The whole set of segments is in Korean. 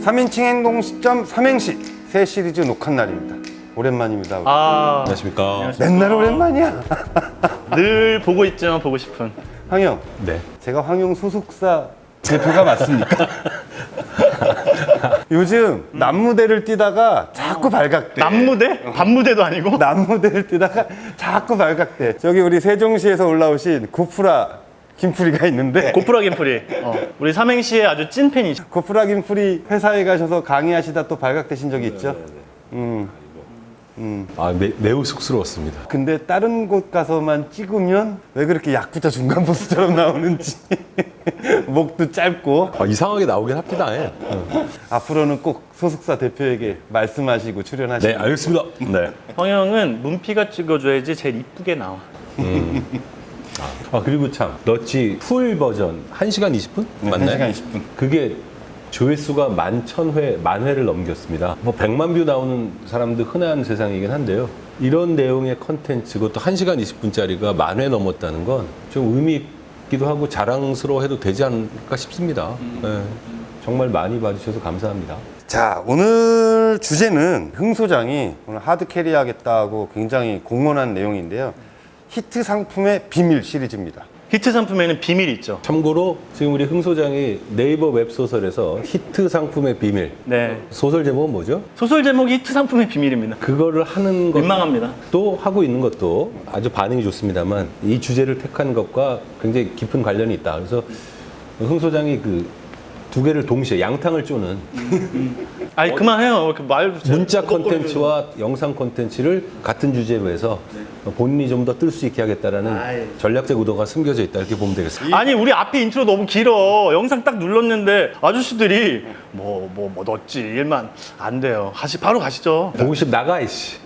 3인칭 행동 시점 삼행시 새 시리즈 녹화 날입니다. 오랜만입니다. 안녕하십니까. 맨날 오랜만이야. 늘 보고 있지만 보고 싶은. 황영, 네. 제가 황영 소속사 대표가 맞습니까? 요즘 남무대를 뛰다가 자꾸 발각돼. 남무대? 밤무대도 아니고? 남무대를 뛰다가 자꾸 발각돼. 저기 우리 세종시에서 올라오신 고프라 김프리가 있는데 고프라 김프리. 우리 삼행시의 아주 찐팬이죠. 고프라 김프리 회사에 가셔서 강의하시다 또 발각되신 적이 있죠? 매우 쑥스러웠습니다. 근데 다른 곳 가서만 찍으면 왜 그렇게 야쿠자 중간 보스처럼 나오는지 목도 짧고 이상하게 나오긴 합니다. 예. 앞으로는 꼭 소속사 대표에게 말씀하시고 출연하시고 네, 알겠습니다. 네. 황영은 문피가 찍어줘야지 제일 이쁘게 나와. 그리고 참, 너치 풀 버전 1시간 20분? 맞나요? 1시간 20분. 그게 조회수가 11,000회, 만회를 넘겼습니다. 100만 뷰 나오는 사람도 흔한 세상이긴 한데요. 이런 내용의 컨텐츠, 그것도 1시간 20분짜리가 만회 넘었다는 건 좀 의미 있기도 하고 자랑스러워해도 되지 않을까 싶습니다. 네. 정말 많이 봐주셔서 감사합니다. 자, 오늘 주제는 흥 소장이 오늘 하드 캐리 하겠다고 굉장히 공언한 내용인데요. 히트 상품의 비밀 시리즈입니다. 히트 상품에는 비밀이 있죠. 참고로 지금 우리 흥 소장이 네이버 웹소설에서 히트 상품의 비밀, 네. 소설 제목은 뭐죠? 소설 제목이 히트 상품의 비밀입니다. 그거를 하는 것도 민망합니다. 하고 있는 것도 아주 반응이 좋습니다만 이 주제를 택한 것과 굉장히 깊은 관련이 있다. 그래서 흥 소장이 그 두 개를 동시에 양탕을 쪼는 아니 그만해요. 그 말 문자 콘텐츠와 영상 콘텐츠를 같은 주제로 해서 본인이 좀 더 뜰 수 있게 하겠다라는 전략적 의도가 숨겨져 있다 이렇게 보면 되겠습니다. 아니 우리 앞에 인트로 너무 길어. 영상 딱 눌렀는데 아저씨들이 뭐 넣었지 일만 안 돼요. 바로 가시죠. 보고 싶 나가 이씨.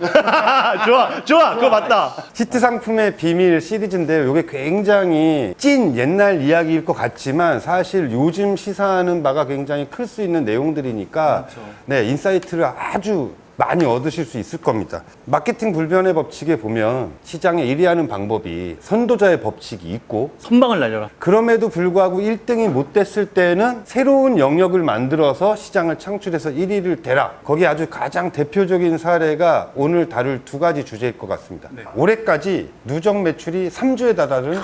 좋아 그거 맞다. 히트 상품의 비밀 시리즈인데요. 이게 굉장히 찐 옛날 이야기일 것 같지만 사실 요즘 시사하는 바가 굉장히 클 수 있는 내용들이니까 네, 인사이트를 아주 많이 얻으실 수 있을 겁니다. 마케팅 불변의 법칙에 보면 시장에 1위하는 방법이 선도자의 법칙이 있고 선방을 날려라. 그럼에도 불구하고 1등이 못 됐을 때는 새로운 영역을 만들어서 시장을 창출해서 1위를 대라. 거기 아주 가장 대표적인 사례가 오늘 다룰 두 가지 주제일 것 같습니다. 올해까지 누적 매출이 3조에 달하는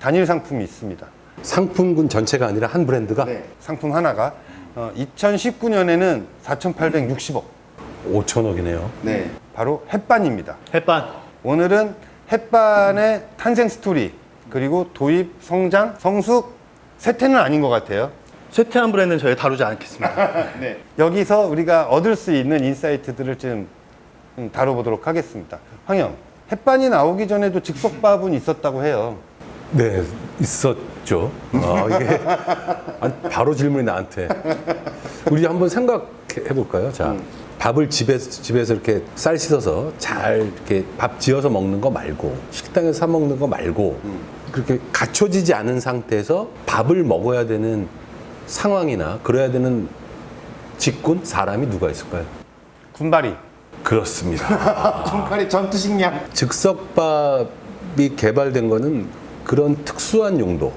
단일 상품이 있습니다. 상품군 전체가 아니라 한 브랜드가 상품 하나가 2019년에는 4,860억. 5천억이네요. 네. 바로 햇반입니다. 햇반. 오늘은 햇반의 탄생 스토리, 그리고 도입, 성장, 성숙, 쇠퇴는 아닌 것 같아요. 쇠퇴한 브랜드는 저희 다루지 않겠습니다. 여기서 우리가 얻을 수 있는 인사이트들을 좀 다뤄보도록 하겠습니다. 황영, 햇반이 나오기 전에도 즉석밥은 있었다고 해요. 네, 있었죠. 이게 바로 질문이 나한테. 우리 한번 생각해 볼까요? 자, 밥을 집에서 이렇게 쌀 씻어서 잘 이렇게 밥 지어서 먹는 거 말고 식당에서 사 먹는 거 말고 그렇게 갖춰지지 않은 상태에서 밥을 먹어야 되는 상황이나 그래야 되는 직군 사람이 누가 있을까요? 군바리. 그렇습니다. 군바리 전투식량. 즉석밥이 개발된 거는 그런 특수한 용도로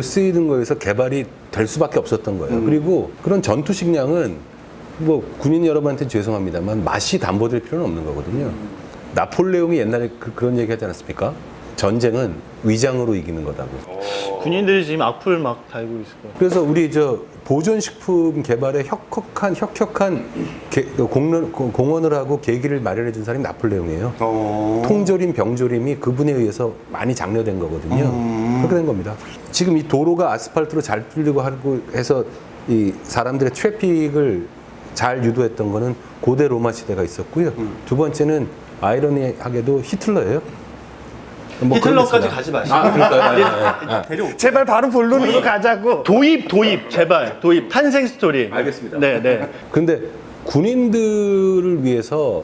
쓰이는 거에서 개발이 될 수밖에 없었던 거예요. 그리고 그런 전투 식량은 뭐 군인 여러분한테 죄송합니다만 맛이 담보될 필요는 없는 거거든요. 나폴레옹이 옛날에 그런 얘기 하지 않았습니까? 전쟁은 위장으로 이기는 거다고. 군인들이 지금 악플 막 달고 있을 거예요. 그래서 우리 보존식품 개발에 혁혁한 공헌을 하고 계기를 마련해 준 사람이 나폴레옹이에요. 통조림, 병조림이 그분에 의해서 많이 장려된 거거든요. 그렇게 된 겁니다. 지금 이 도로가 아스팔트로 잘 뚫리고 하고 해서 이 사람들의 트래픽을 잘 유도했던 거는 고대 로마 시대가 있었고요. 두 번째는 아이러니하게도 히틀러예요. 히틀러까지 가지 마시고. 그러니까요. 제발 바로 본론으로 가자고. 도입 제발 도입 탄생 스토리. 알겠습니다. 네. 근데 군인들을 위해서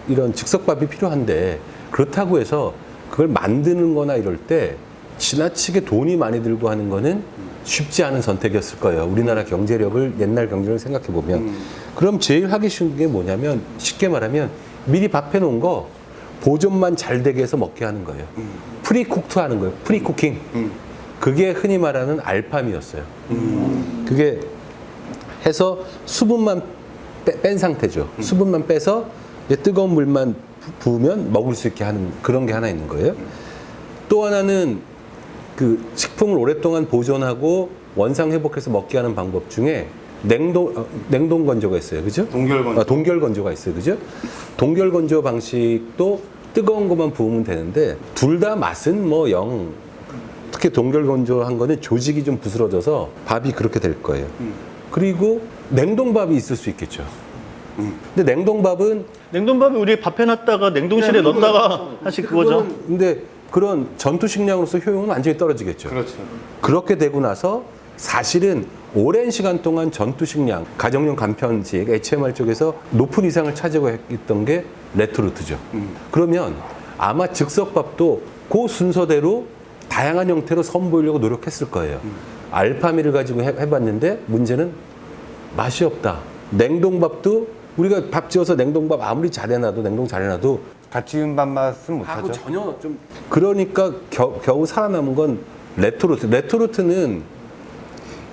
이런 즉석밥이 필요한데 그렇다고 해서 그걸 만드는 거나 이럴 때 지나치게 돈이 많이 들고 하는 거는 쉽지 않은 선택이었을 거예요. 우리나라 경제력을, 옛날 경제력을 생각해 보면. 그럼 제일 하기 쉬운 게 뭐냐면 쉽게 말하면 미리 밥 해놓은 거 보존만 잘 되게 해서 먹게 하는 거예요. 프리쿠크 하는 거예요. 프리쿠킹. 그게 흔히 말하는 알팜이었어요. 그게 해서 수분만 뺀 상태죠. 수분만 빼서 이제 뜨거운 물만 부으면 먹을 수 있게 하는 그런 게 하나 있는 거예요. 또 하나는 그 식품을 오랫동안 보존하고 원상 회복해서 먹게 하는 방법 중에 냉동 건조가 있어요. 그죠? 동결 건조. 동결 건조가 있어요. 그죠? 동결 건조 방식도 뜨거운 것만 부으면 되는데 둘 다 맛은 뭐 영. 특히 동결 건조한 거는 조직이 좀 부스러져서 밥이 그렇게 될 거예요. 그리고 냉동밥이 있을 수 있겠죠. 근데 냉동밥은 냉동밥이 우리 밥 해놨다가 냉동실에 넣었다가 사실 그거죠. 근데 그런 전투식량으로서 효용은 완전히 떨어지겠죠. 그렇죠. 그렇게 되고 나서 사실은 오랜 시간 동안 전투식량, 가정용 간편식, HMR 쪽에서 높은 이상을 차지하고 있던 게 레토르트죠. 그러면 아마 즉석밥도 그 순서대로 다양한 형태로 선보이려고 노력했을 거예요. 알파미를 가지고 해봤는데 문제는 맛이 없다. 냉동밥도 우리가 밥 지어서 냉동밥 아무리 잘해놔도 냉동 잘해놔도 같이 지은 밥 맛은 하고 못하죠. 전혀 좀 그러니까 겨우 살아남은 건 레토르트. 레토르트는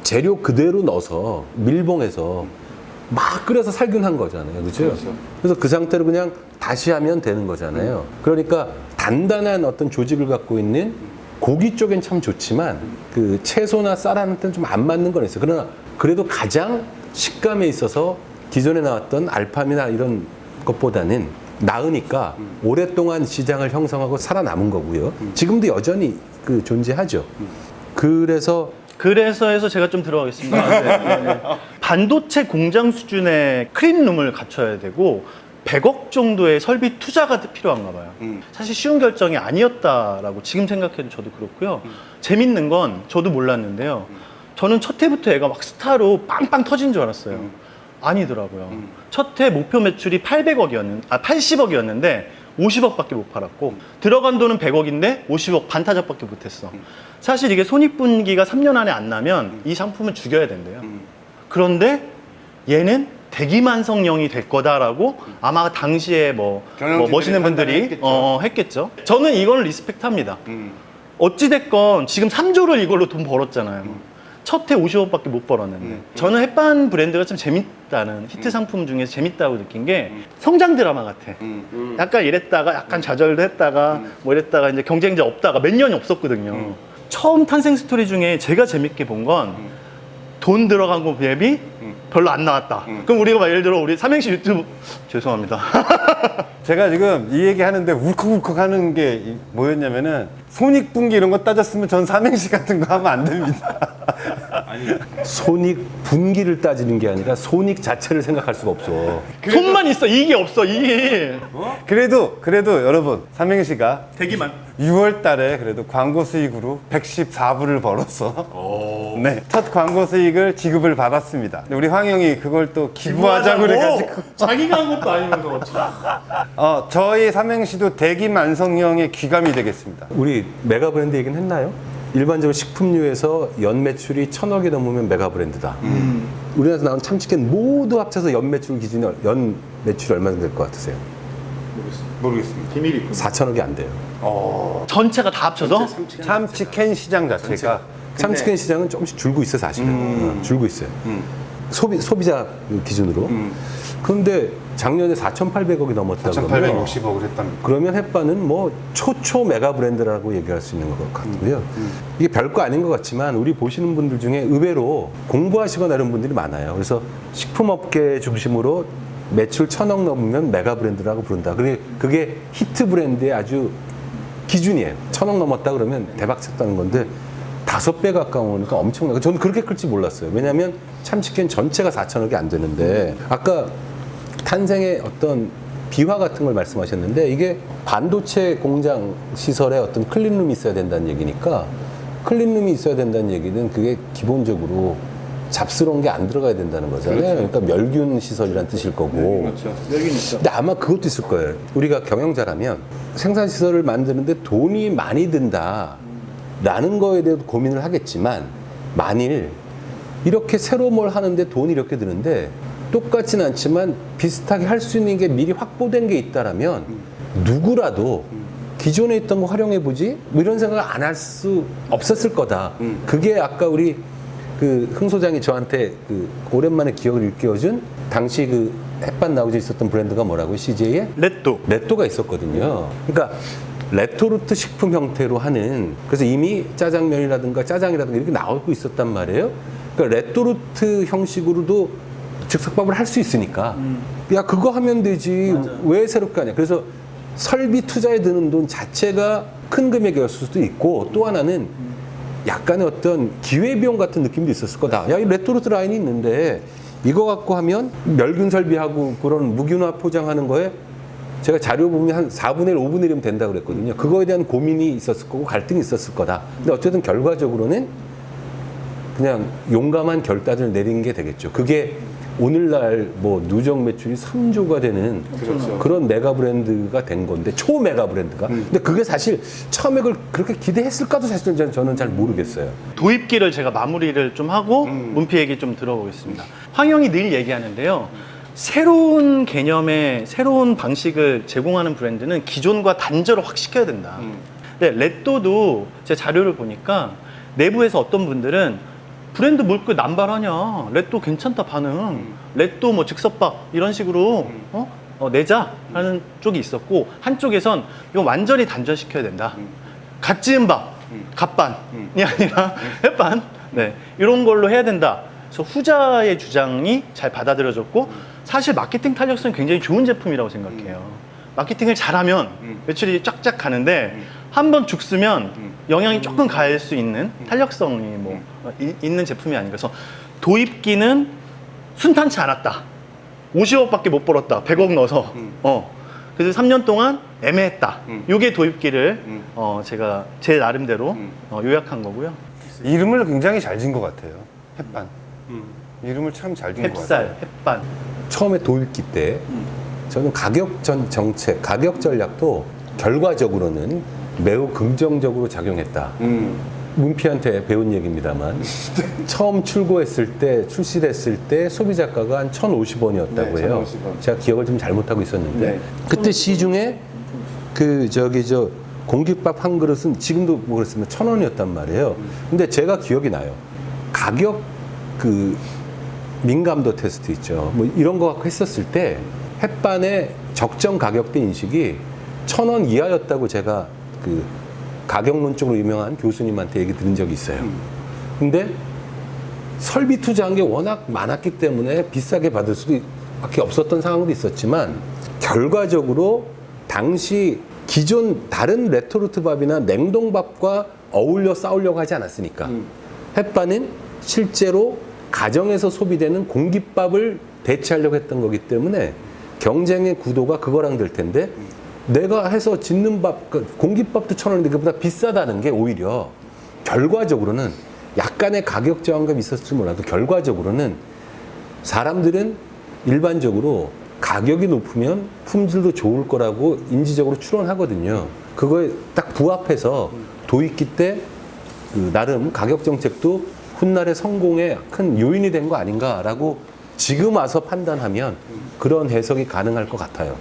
재료 그대로 넣어서 밀봉해서 막 끓여서 살균한 거잖아요. 그렇죠? 그래서 그 상태로 그냥 다시 하면 되는 거잖아요. 그러니까 단단한 어떤 조직을 갖고 있는 고기 쪽엔 참 좋지만 그 채소나 쌀한테는 좀 안 맞는 건 있어요. 그러나 그래도 가장 식감에 있어서 기존에 나왔던 알팜이나 이런 것보다는 나으니까 오랫동안 시장을 형성하고 살아남은 거고요. 지금도 여전히 그 존재하죠. 그래서 해서 제가 좀 들어가겠습니다. 네. 반도체 공장 수준의 클린룸을 갖춰야 되고 100억 정도의 설비 투자가 필요한가 봐요. 사실 쉬운 결정이 아니었다라고 지금 생각해도 저도 그렇고요. 재밌는 건 저도 몰랐는데요. 저는 첫 해부터 애가 막 스타로 빵빵 터진 줄 알았어요. 아니더라고요. 첫 해 목표 매출이 80억이었는데 50억밖에 못 팔았고 들어간 돈은 100억인데 50억 반타작밖에 못했어. 사실 이게 손익분기가 3년 안에 안 나면 이 상품은 죽여야 된대요. 그런데 얘는 대기만성형이 될 거다라고 아마 당시에 뭐 멋있는 분들이 했겠죠. 저는 이걸 리스펙트합니다. 어찌됐건 지금 3조를 이걸로 돈 벌었잖아요. 첫 해 50억밖에 못 벌었는데 저는 햇반 브랜드가 좀 재밌다는 히트 상품 중에서 재밌다고 느낀 게 성장 드라마 같아. 약간 이랬다가 약간 좌절도 했다가 뭐 이랬다가 이제 경쟁자 없다가 몇 년이 없었거든요. 처음 탄생 스토리 중에 제가 재밌게 본 건 돈 들어간 거 대비 별로 안 나왔다. 그럼 우리가 막 예를 들어 우리 삼행시 유튜브 죄송합니다. 제가 지금 이 얘기 하는데 울컥울컥 하는 게 뭐였냐면은 손익분기 이런 거 따졌으면 전 삼행시 같은 거 하면 안 됩니다. 손익 분기를 따지는 게 아니라 손익 자체를 생각할 수가 없어. 손만 있어. 이익이 없어. 이익. 그래도 여러분 삼행시가 대기만. 6월 달에 그래도 광고 수익으로 114불을 벌어서 네, 첫 광고 수익을 지급을 받았습니다. 근데 우리 황영이 그걸 또 기부하자고 그래가지고 자기가 한 것도 아니면서 저희 삼행시도 대기만성형의 귀감이 되겠습니다. 우리 메가 브랜드 얘기는 했나요? 일반적으로 식품류에서 연 매출이 1,000억이 넘으면 메가 브랜드다. 우리나라에서 나온 참치캔 모두 합쳐서 연 매출 기준이 연 매출이 얼마 정도 될 것 같으세요? 모르겠습니다. 비밀이 4,000억이 안 돼요. 전체가 다 합쳐서 참치캔 시장 자체가 참치캔 시장은 조금씩 줄고 있어 사실은. 줄고 있어요. 소비자 기준으로. 그런데 작년에 4,800억이 넘었다고 그러면 4,860억을 했답니다. 그러면 햇반은 뭐 초초 메가 브랜드라고 얘기할 수 있는 것 같고요. 이게 별거 아닌 것 같지만 우리 보시는 분들 중에 의외로 공부하시거나 이런 분들이 많아요. 그래서 식품업계 중심으로 매출 1,000억 넘으면 메가 브랜드라고 부른다. 그게 히트 브랜드의 아주 기준이에요. 1,000억 넘었다 그러면 대박 쳤다는 건데 5배 가까우니까 엄청나요. 저는 그렇게 클지 몰랐어요. 왜냐하면 참치캔 전체가 4,000억이 안 되는데 아까 탄생의 어떤 비화 같은 걸 말씀하셨는데 이게 반도체 공장 시설에 어떤 클린룸이 있어야 된다는 얘기니까 클린룸이 있어야 된다는 얘기는 그게 기본적으로 잡스러운 게 안 들어가야 된다는 거잖아요. 그러니까 멸균 시설이란 뜻일 거고. 그렇죠. 여기 있죠. 근데 아마 그것도 있을 거예요. 우리가 경영자라면 생산 시설을 만드는데 돈이 많이 든다라는 거에 대해서 고민을 하겠지만 만일 이렇게 새로 뭘 하는데 돈이 이렇게 드는데 똑같진 않지만 비슷하게 할 수 있는 게 미리 확보된 게 있다라면 누구라도 기존에 있던 거 활용해 보지 뭐 이런 생각을 안 할 수 없었을 거다. 그게 아까 우리 그 흥 소장이 저한테 그 오랜만에 기억을 일깨워준 당시 그 햇반 나오지 있었던 브랜드가 뭐라고요? CJ에? 레또가 있었거든요. 그러니까 레토르트 식품 형태로 하는, 그래서 이미 짜장면이라든가 짜장이라든가 이렇게 나오고 있었단 말이에요. 그러니까 레토르트 형식으로도 즉석밥을 할 수 있으니까 야 그거 하면 되지. 맞아요. 왜 새롭게 하냐. 그래서 설비 투자에 드는 돈 자체가 큰 금액이었을 수도 있고, 또 하나는 약간의 어떤 기회비용 같은 느낌도 있었을 거다. 야, 이 레토르트 라인이 있는데 이거 갖고 하면 멸균 설비하고 그런 무균화 포장하는 거에 제가 자료 보면 한 4분의 1, 5분의 1이면 된다고 그랬거든요. 그거에 대한 고민이 있었을 거고 갈등이 있었을 거다. 근데 어쨌든 결과적으로는 그냥 용감한 결단을 내린 게 되겠죠. 그게 오늘날 뭐 누적 매출이 3조가 되는 그런 메가 브랜드가 된 건데, 초 메가 브랜드가. 근데 그게 사실 처음에 그걸 그렇게 기대했을까도 사실 저는 잘 모르겠어요. 도입기를 제가 마무리를 좀 하고 문피 얘기 좀 들어보겠습니다. 황영이 늘 얘기하는데요. 새로운 개념의 새로운 방식을 제공하는 브랜드는 기존과 단절을 확 시켜야 된다. 근데 레또도 제 자료를 보니까 내부에서 어떤 분들은 브랜드 뭘 그 남발하냐, 레또 괜찮다 반응, 레또 뭐 즉석밥 이런 식으로 내자 하는 쪽이 있었고, 한쪽에선 이거 완전히 단절시켜야 된다. 갓 지은 밥, 갓반이 아니라 햇반, 네, 이런 걸로 해야 된다. 그래서 후자의 주장이 잘 받아들여졌고, 사실 마케팅 탄력성이 굉장히 좋은 제품이라고 생각해요. 마케팅을 잘하면 매출이 쫙쫙 가는데 한 번 죽쓰면 영향이 조금 갈 수 있는 탄력성이 뭐 있는 제품이 아닌가. 그래서 도입기는 순탄치 않았다. 50억밖에 못 벌었다. 100억 넣어서. 그래서 3년 동안 애매했다. 이게 도입기를 제가 제 나름대로 요약한 거고요. 이름을 굉장히 잘 진 것 같아요. 햇반. 이름을 참 잘 진 것 같아요. 햇살, 햇반. 처음에 도입기 때 저는 가격 정책, 가격 전략도 결과적으로는 매우 긍정적으로 작용했다. 문피한테 배운 얘기입니다만 처음 출시됐을 때 소비자가가 한 1,050원이었다고 네, 해요. 1,050원. 제가 기억을 좀 잘못하고 있었는데 네. 그때 시중에 공깃밥 한 그릇은 지금도 뭐 그랬으면 1,000원이었단 말이에요. 근데 제가 기억이 나요. 가격 민감도 테스트 있죠. 뭐 이런 거 갖고 했었을 때 햇반의 적정 가격대 인식이 1,000원 이하였다고 제가 가격론 쪽으로 유명한 교수님한테 얘기 들은 적이 있어요. 근데 설비 투자한 게 워낙 많았기 때문에 비싸게 받을 수도 밖에 없었던 상황도 있었지만, 결과적으로 당시 기존 다른 레토르트 밥이나 냉동밥과 어울려 싸우려고 하지 않았으니까 햇반은 실제로 가정에서 소비되는 공깃밥을 대체하려고 했던 거기 때문에 경쟁의 구도가 그거랑 될 텐데, 내가 해서 짓는 밥, 공깃밥도 1,000원인데 그보다 비싸다는 게 오히려 결과적으로는 약간의 가격 저항감이 있었을지 몰라도 결과적으로는 사람들은 일반적으로 가격이 높으면 품질도 좋을 거라고 인지적으로 추론하거든요. 그거에 딱 부합해서 도입기 때 나름 가격 정책도 훗날의 성공에 큰 요인이 된 거 아닌가라고 지금 와서 판단하면 그런 해석이 가능할 것 같아요.